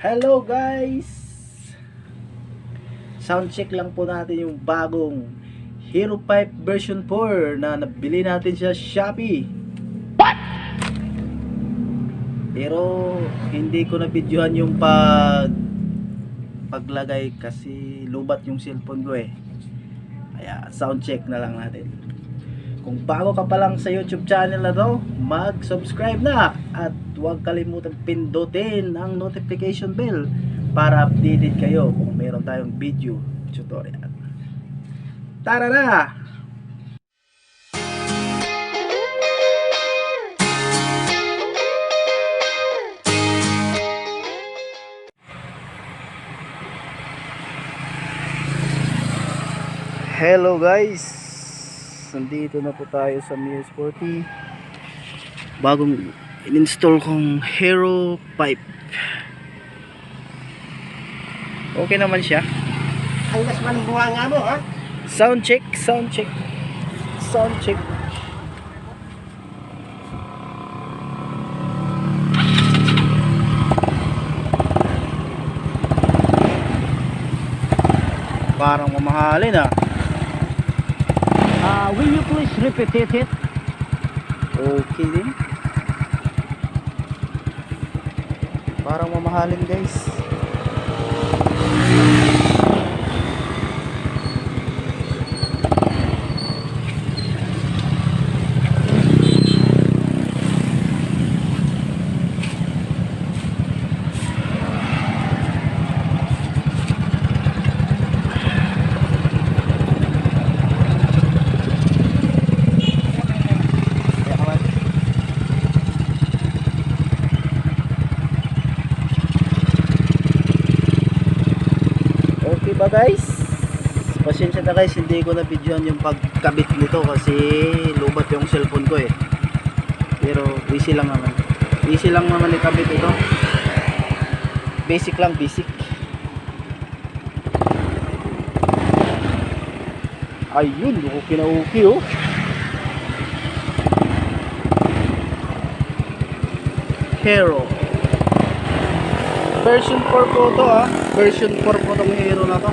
Hello guys! Sound check lang po natin yung bagong Hero 5 version 4 na nabili natin sa Shopee. Pero hindi ko na videohan yung paglagay kasi lubat yung cellphone ko eh. Kaya sound check na lang natin. Kung bago ka pa lang sa YouTube channel na to, mag-subscribe na at huwag kalimutan pindutin ang notification bell para updated kayo kung meron tayong video tutorial. Tara na! Hello guys! Nandito na po tayo sa Mio Sporty. Bagong in-install kong Hero 5. Okay naman siya. Ang man buha nga mo, ha? Sound check, sound check. Sound check. Parang mamahalin ah. Will you please repeat it? Okay din. Parang mamahalin guys. Okay ba guys? Pasensya na guys, hindi ko na videohan yung pagkabit nito kasi lubat yung cellphone ko eh. Pero easy lang naman. Easy lang naman ikabit ito. Basic lang, basic. Ayun, okay na okay oh. Hero version 4 po to ah. Version 4 po tong Hero na to.